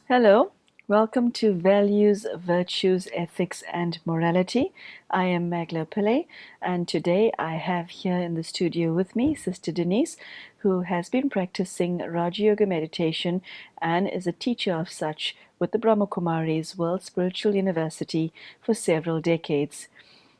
Hello, welcome to Values, Virtues, Ethics and Morality. I am Mangela Pillay, and today I have here in the studio with me Sister Denise, who has been practicing Rajyoga Meditation and is a teacher of such with the Brahma Kumaris World Spiritual University for several decades.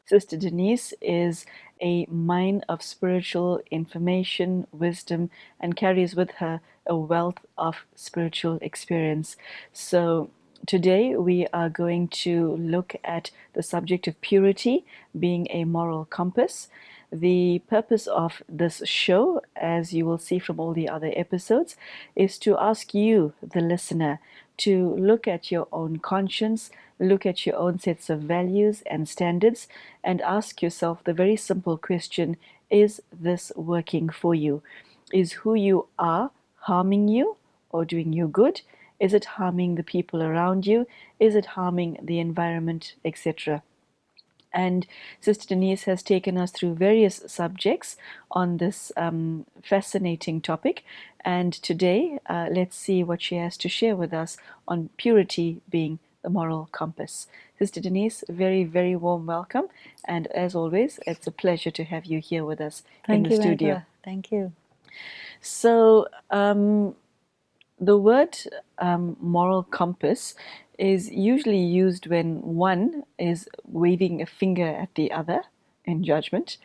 Sister Denise is a mine of spiritual information, wisdom, and carries with her a wealth of spiritual experience. So today we are going to look at the subject of purity being a moral compass. The purpose of this show, as you will see from all the other episodes, is to ask you, the listener, to look at your own conscience, look at your own sets of values and standards, and ask yourself the very simple question, is this working for you? Is who you are harming you or doing you good? Is it harming the people around you? Is it harming the environment, etc.? And Sister Denise has taken us through various subjects on this fascinating topic. And today, let's see what she has to share with us on purity being the moral compass. Sister Denise, very, very warm welcome. And as always, it's a pleasure to have you here with us in the studio. Angela. Thank you. So, the word moral compass is usually used when one is waving a finger at the other in judgment,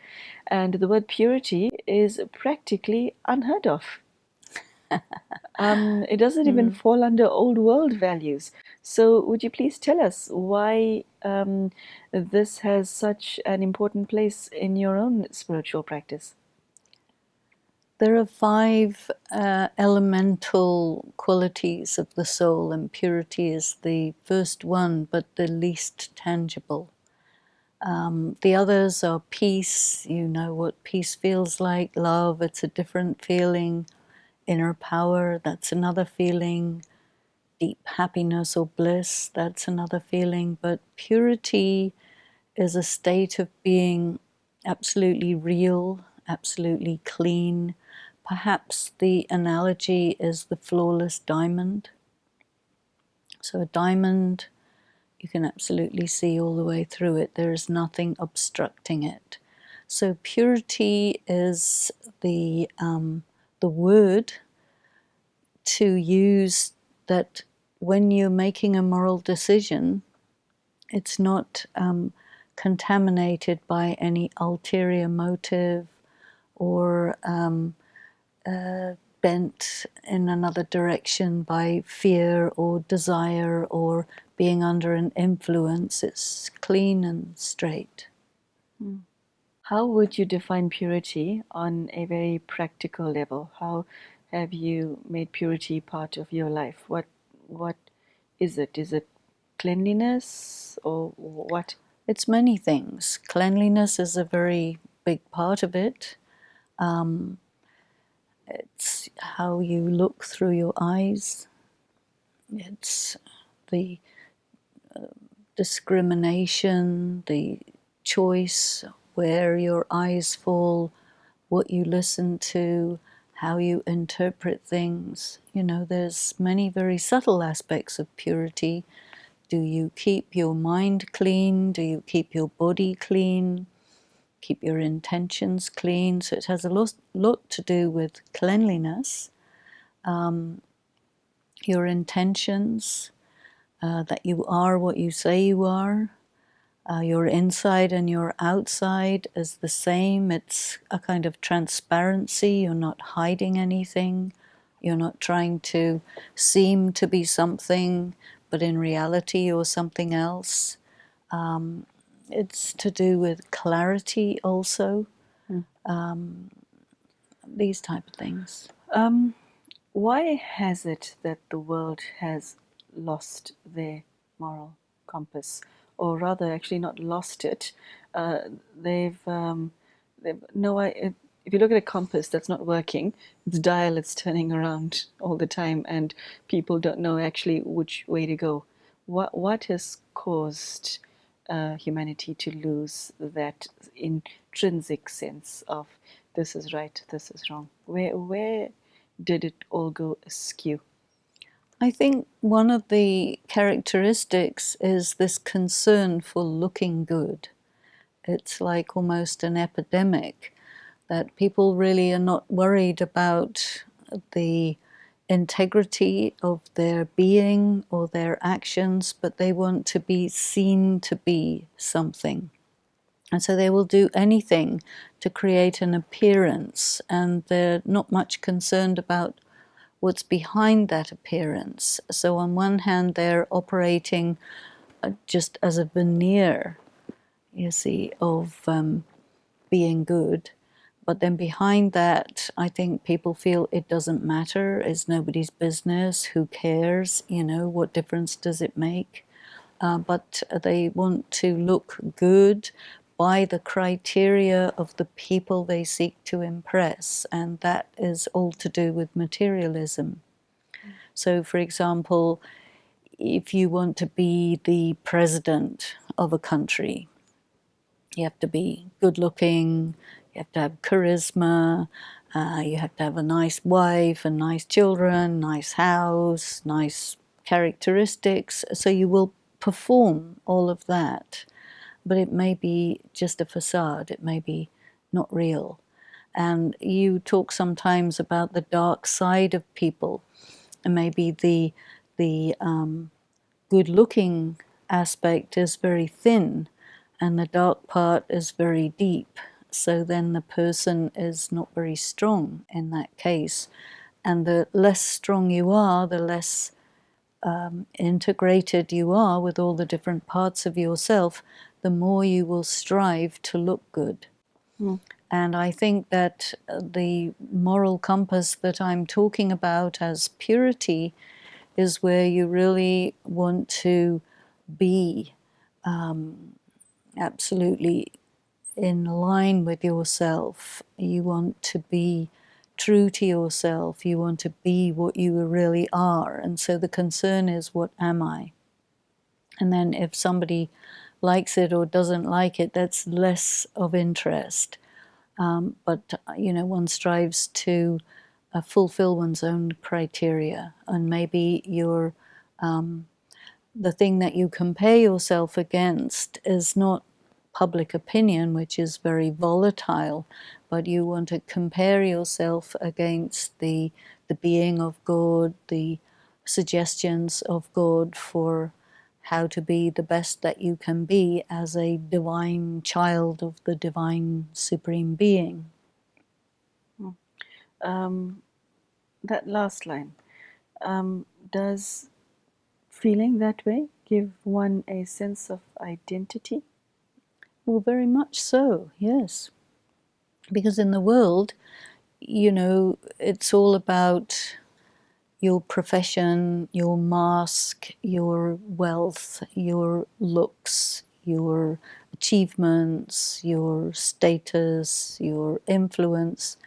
and the word purity is practically unheard of. It doesn't even fall under old world values. So would you please tell us why this has such an important place in your own spiritual practice? There are 5 elemental qualities of the soul, and purity is the first one, but the least tangible. The others are peace. You know what peace feels like. Love, it's a different feeling. Inner power, that's another feeling. Deep happiness or bliss, that's another feeling. But purity is a state of being absolutely real, absolutely clean. Perhaps the analogy is the flawless diamond. So a diamond, you can absolutely see all the way through it. There is nothing obstructing it. So purity is the word to use, that when you're making a moral decision, it's not contaminated by any ulterior motive or bent in another direction by fear or desire or being under an influence. It's clean and straight. How would you define purity on a very practical level? How have you made purity part of your life? What is it? Is it cleanliness or what? It's many things. Cleanliness is a very big part of it. It's how you look through your eyes. It's the discrimination, the choice, where your eyes fall, what you listen to, how you interpret things. You know, there's many very subtle aspects of purity. Do you keep your mind clean? Do you keep your body clean? Keep your intentions clean? So it has a lot to do with cleanliness. Your intentions, that you are what you say you are. Your inside and your outside is the same. It's a kind of transparency. You're not hiding anything. You're not trying to seem to be something, but in reality you're something else. It's to do with clarity also. These type of things. Why has it that the world has lost their moral compass, or rather, actually, not lost it? Uh, they've, no. If you look at a compass that's not working, its dial is turning around all the time, and people don't know actually which way to go. What has caused humanity to lose that intrinsic sense of this is right, this is wrong? Where did it all go askew? I think one of the characteristics is this concern for looking good. It's like almost an epidemic that people really are not worried about the integrity of their being or their actions, but they want to be seen to be something. And so they will do anything to create an appearance, and they're not much concerned about what's behind that appearance. So on one hand, they're operating just as a veneer, you see, of being good. But then behind that, I think people feel it doesn't matter, it's nobody's business, who cares, what difference does it make? But they want to look good by the criteria of the people they seek to impress, and that is all to do with materialism. So, for example, if you want to be the president of a country, you have to be good looking, you have to have charisma, you have to have a nice wife and nice children, nice house, nice characteristics. So you will perform all of that, but it may be just a facade, it may be not real. And you talk sometimes about the dark side of people, and maybe the good-looking aspect is very thin, and the dark part is very deep. So then the person is not very strong in that case. And the less strong you are, the less integrated you are with all the different parts of yourself, the more you will strive to look good. Mm. And I think that the moral compass that I'm talking about as purity is where you really want to be absolutely in line with yourself. You want to be true to yourself. You want to be what you really are. And so the concern is, what am I? And then if somebody likes it or doesn't like it, that's less of interest. But one strives to fulfill one's own criteria, and maybe the thing that you compare yourself against is not public opinion, which is very volatile, but you want to compare yourself against the being of God, the suggestions of God for how to be the best that you can be as a divine child of the divine supreme being. That last line, does feeling that way give one a sense of identity? Well, very much so, yes. Because in the world, it's all about your profession, your mask, your wealth, your looks, your achievements, your status, your influence,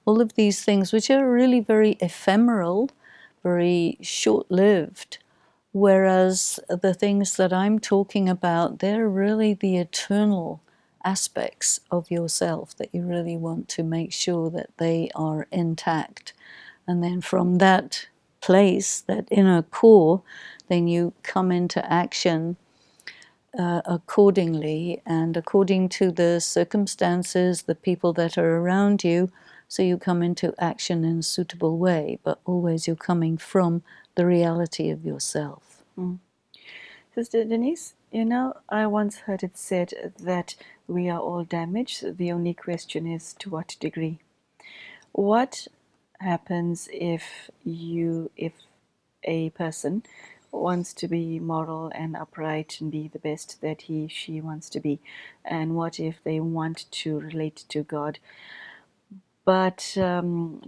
all of these things, which are really very ephemeral, very short-lived. Whereas the things that I'm talking about, they're really the eternal aspects of yourself that you really want to make sure that they are intact. And then from that place, that inner core, then you come into action accordingly and according to the circumstances, the people that are around you. So you come into action in a suitable way, but always you're coming from the reality of yourself. Sister Denise, I once heard it said that we are all damaged. The only question is to what degree. What happens if a person wants to be moral and upright and be the best that she wants to be? And what if they want to relate to God, but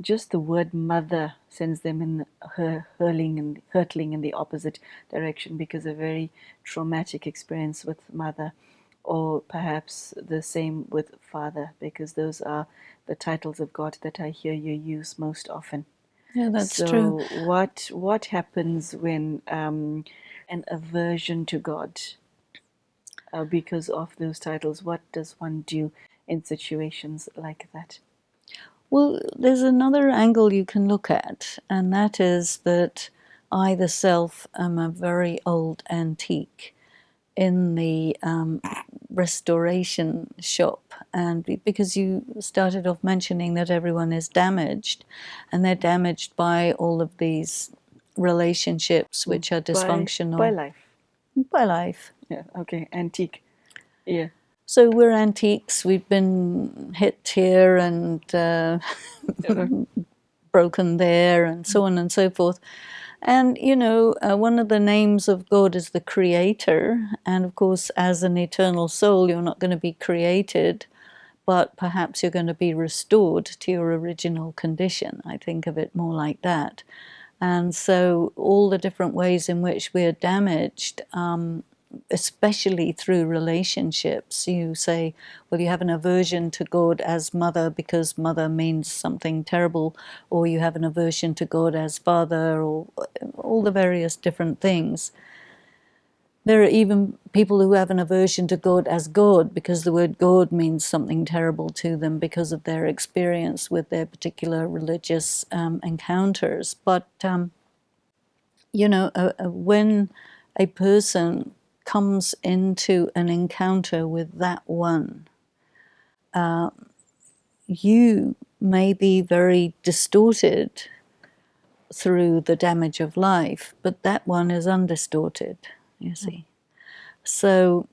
just the word mother sends them in hurtling in the opposite direction because of a very traumatic experience with mother, or perhaps the same with father, because those are the titles of God that I hear you use most often. Yeah, that's So true. what happens when an aversion to God because of those titles? What does one do in situations like that? Well, there's another angle you can look at, and that is that I, the self, am a very old antique in the restoration shop. And because you started off mentioning that everyone is damaged, and they're damaged by all of these relationships which are dysfunctional. By life. By life. Yeah, okay, antique. Yeah. So we're antiques. We've been hit here and broken there, and so on and so forth. And, one of the names of God is the Creator. And of course, as an eternal soul, you're not going to be created, but perhaps you're going to be restored to your original condition. I think of it more like that. And so all the different ways in which we're damaged, especially through relationships. You say, well, you have an aversion to God as mother because mother means something terrible, or you have an aversion to God as father, or all the various different things. There are even people who have an aversion to God as God because the word God means something terrible to them because of their experience with their particular religious encounters. But, when a person comes into an encounter with that one, you may be very distorted through the damage of life, but that one is undistorted, you see. So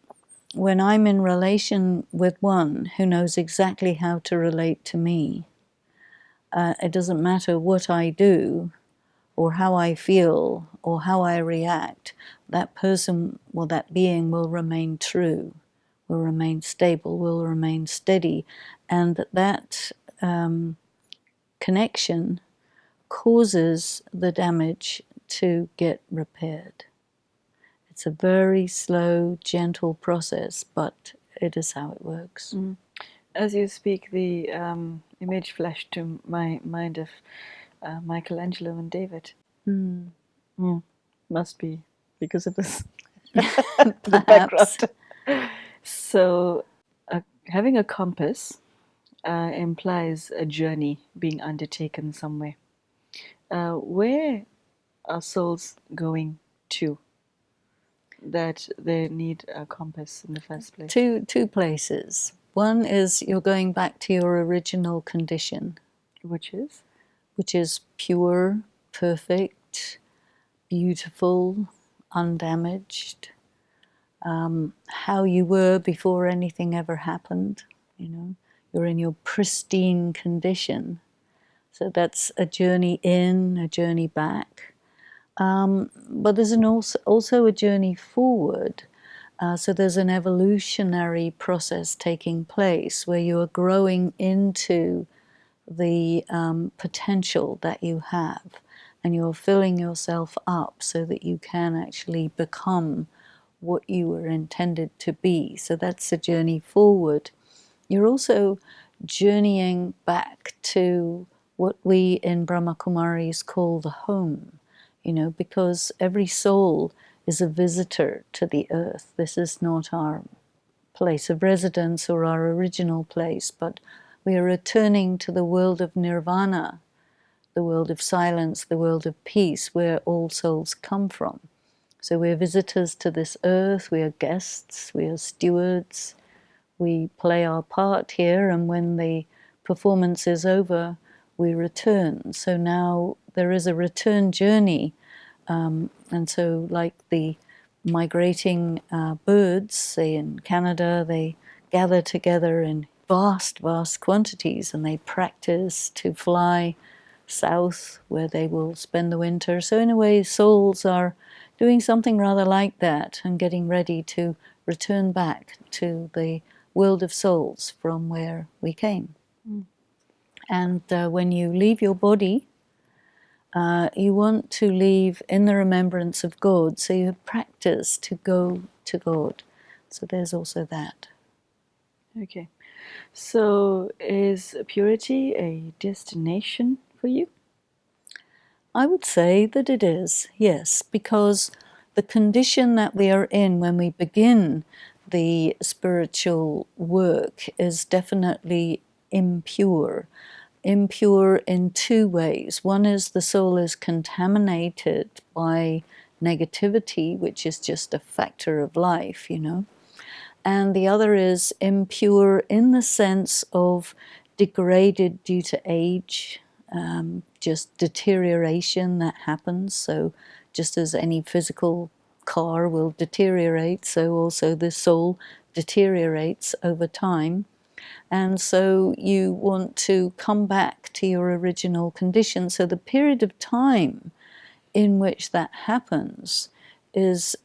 when I'm in relation with one who knows exactly how to relate to me, it doesn't matter what I do or how I feel or how I react, that person or that being will remain true, will remain stable, will remain steady, and that connection causes the damage to get repaired. It's a very slow, gentle process, but it is how it works. As you speak, the image flashed to my mind of Michelangelo and David. Must be because of this. The background. So, having a compass implies a journey being undertaken somewhere. Where are souls going to that they need a compass in the first place? Two places. One is you're going back to your original condition, Which is? Which is pure, perfect, beautiful, undamaged, how you were before anything ever happened. You're in your pristine condition. So that's a journey in, a journey back. But there's also a journey forward. So there's an evolutionary process taking place where you are growing into the potential that you have, and you're filling yourself up so that you can actually become what you were intended to be. So that's a journey forward. You're also journeying back to what we in Brahma Kumaris call the home, because every soul is a visitor to the earth. This is not our place of residence or our original place, but we are returning to the world of nirvana, the world of silence, the world of peace, where all souls come from. So we're visitors to this earth, we are guests, we are stewards, we play our part here, and when the performance is over, we return. So now there is a return journey, and so like the migrating birds, say in Canada, they gather together in vast quantities and they practice to fly south where they will spend the winter. So in a way, souls are doing something rather like that and getting ready to return back to the world of souls from where we came. And when you leave your body, You want to leave in the remembrance of God, so you practice to go to God. So there's also that. Okay. So is purity a destination for you? I would say that it is, yes, because the condition that we are in when we begin the spiritual work is definitely impure. Impure in two ways. One is the soul is contaminated by negativity, which is just a factor of life, and the other is impure in the sense of degraded due to age, just deterioration that happens. So just as any physical car will deteriorate, so also the soul deteriorates over time. And so you want to come back to your original condition. So the period of time in which that happens is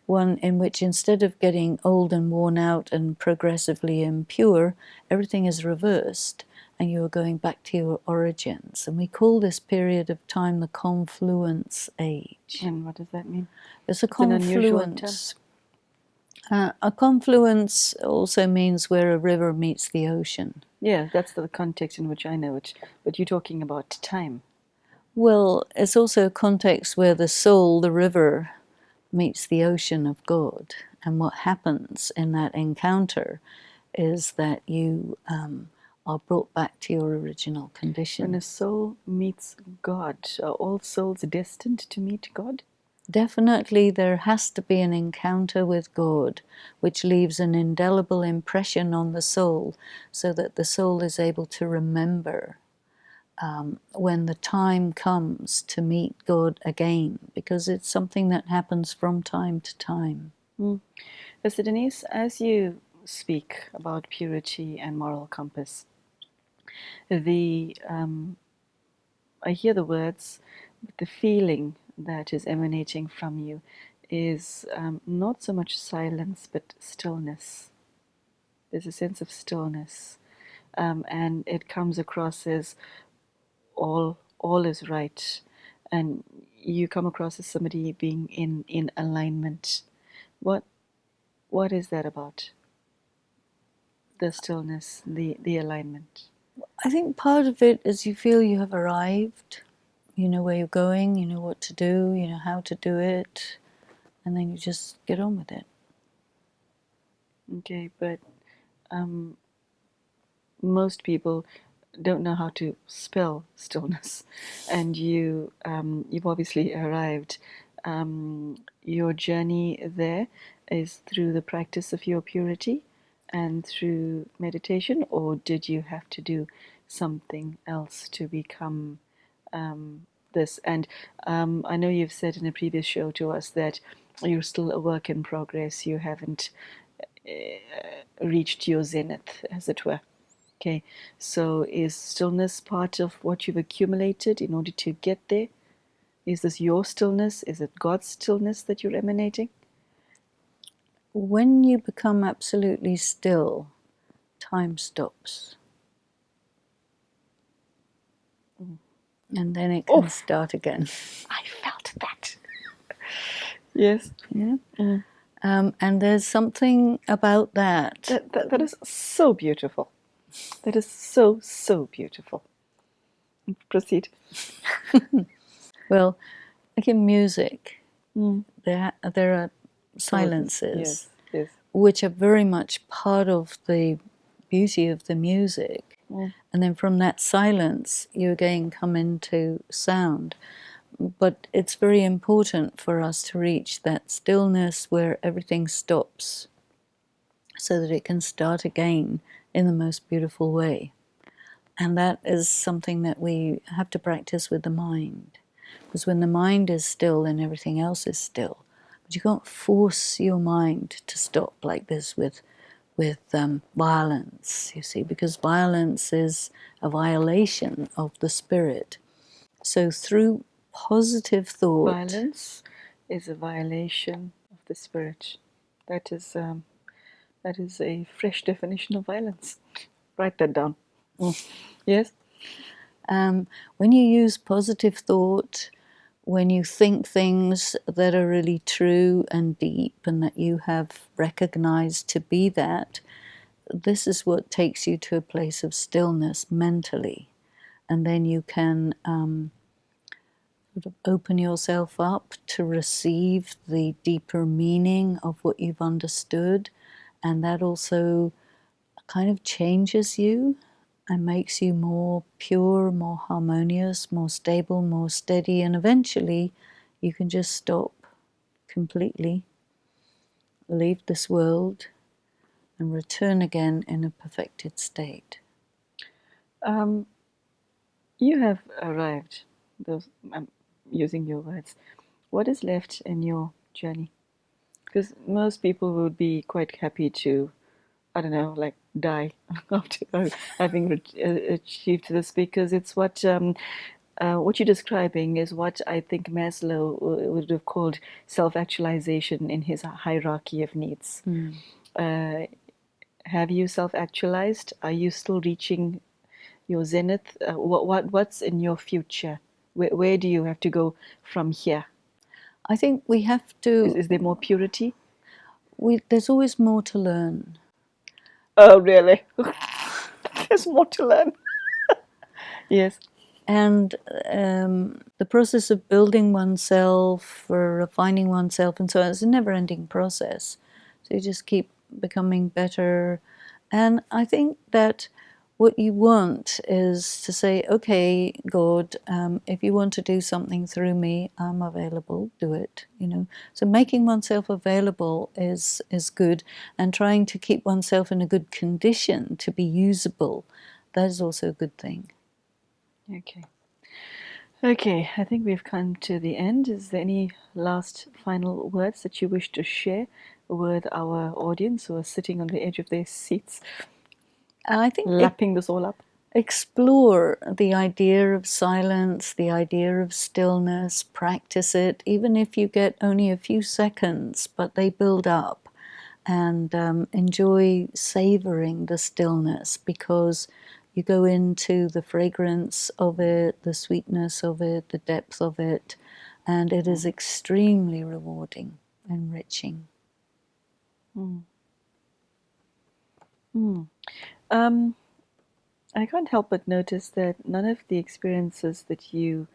one in which, instead of getting old and worn out and progressively impure, everything is reversed and you are going back to your origins. And we call this period of time the confluence age. And what does that mean? It's a It's an unusual term. confluence. A confluence also means where a river meets the ocean. Yeah, that's the context in which I know it. But you're talking about time. Well, it's also a context where the soul, the river, meets the ocean of God. And what happens in that encounter is that you are brought back to your original condition. When a soul meets God, are all souls destined to meet God? Definitely there has to be an encounter with God, which leaves an indelible impression on the soul, so that the soul is able to remember when the time comes to meet God again, because it's something that happens from time to time. Sister Denise, as you speak about purity and moral compass, I hear the words, but the feeling that is emanating from you is not so much silence, but stillness. There's a sense of stillness, and it comes across as all is right, and you come across as somebody being in alignment. What is that about? The stillness, the alignment. I think part of it is you feel you have arrived, you know where you're going, you know what to do, you know how to do it, and then you just get on with it. Okay, but most people don't know how to spell stillness, and you've obviously arrived. Your journey there is through the practice of your purity and through meditation, or did you have to do something else to become this? And I know you've said in a previous show to us that you're still a work in progress. You haven't reached your zenith, as it were. Okay, so is stillness part of what you've accumulated in order to get there? Is this your stillness? Is it God's stillness that you're emanating? When you become absolutely still, time stops. And then it can start again. I felt that. Yes. Yeah. And there's something about that. That is so beautiful. That is so, so beautiful. Proceed. Well, like in music, there are silences, Yes, yes. which are very much part of the beauty of the music. And then from that silence, you again come into sound. But it's very important for us to reach that stillness where everything stops, so that it can start again in the most beautiful way. And that is something that we have to practice with the mind. Because when the mind is still, then everything else is still. But you can't force your mind to stop like this with violence, you see, because violence is a violation of the spirit. So through positive thought... Violence is a violation of the spirit. That is a fresh definition of violence. Write that down. Yes? When you use positive thought, when you think things that are really true and deep and that you have recognized to be that, this is what takes you to a place of stillness mentally. And then you can sort of open yourself up to receive the deeper meaning of what you've understood. And that also kind of changes you and makes you more pure, more harmonious, more stable, more steady. And eventually you can just stop completely, leave this world, and return again in a perfected state. You have arrived. Those, I'm using your words. What is left in your journey? Because most people would be quite happy to, I don't know, like die after having achieved this, because it's what you're describing is what I think Maslow would have called self-actualization in his hierarchy of needs. Have you self-actualized? Are you still reaching your zenith? What's in your future? Where do you have to go from here? I think we have to. Is there more purity? There's always more to learn. Oh, really? There's more to learn. Yes. And the process of building oneself or refining oneself and so on is a never-ending process. So you just keep becoming better. And I think that what you want is to say, okay, God, if you want to do something through me, I'm available, do it, you know. So making oneself available is good, and trying to keep oneself in a good condition to be usable, that is also a good thing. Okay. Okay, I think we've come to the end. Is there any last final words that you wish to share with our audience who are sitting on the edge of their seats, I think lapping this all up? explore the idea of silence, the idea of stillness, practice it, even if you get only a few seconds, but they build up. And enjoy savoring the stillness, because you go into the fragrance of it, the sweetness of it, the depth of it, and it is extremely rewarding, enriching. I can't help but notice that none of the experiences that you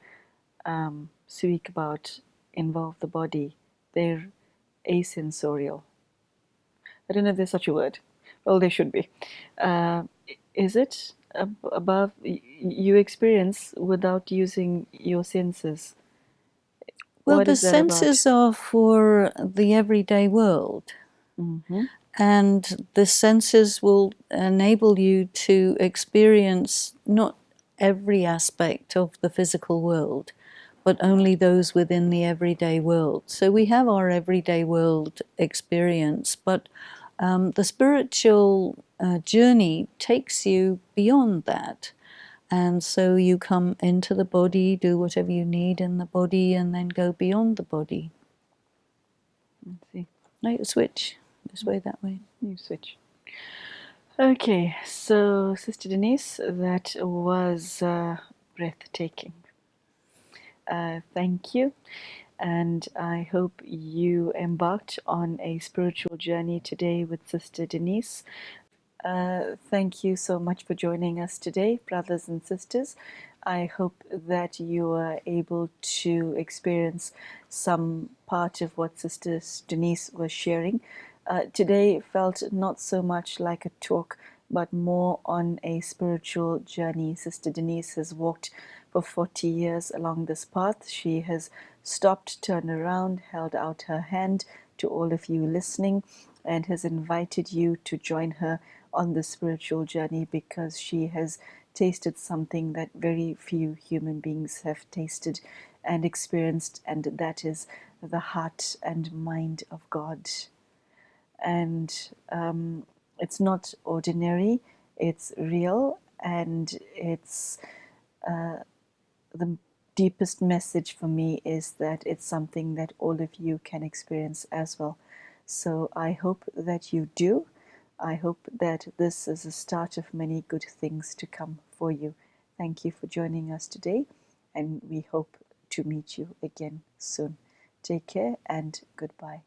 speak about involve the body. They're asensorial. I don't know if there's such a word. Well, there should be. Uh, is it above you experience without using your senses? Well, What the is that about? senses are for the everyday world. Mm-hmm. And the senses will enable you to experience not every aspect of the physical world, but only those within the everyday world. So we have our everyday world experience, but the spiritual journey takes you beyond that. And so you come into the body, do whatever you need in the body, and then go beyond the body. Let's see. No, you switch this way, that way. You switch. Okay, so Sister Denise, that was breathtaking. Thank you. And I hope you embarked on a spiritual journey today with Sister Denise. Thank you so much for joining us today, brothers and sisters. I hope that you are able to experience some part of what Sister Denise was sharing. Today felt not so much like a talk, but more on a spiritual journey. Sister Denise has walked for 40 years along this path. She has stopped, turned around, held out her hand to all of you listening, and has invited you to join her on the spiritual journey, because she has tasted something that very few human beings have tasted and experienced, and that is the heart and mind of God. And it's not ordinary, it's real, and it's the deepest message for me is that it's something that all of you can experience as well. So I hope that you do. I hope that this is the start of many good things to come for you. Thank you for joining us today, and we hope to meet you again soon. Take care and goodbye.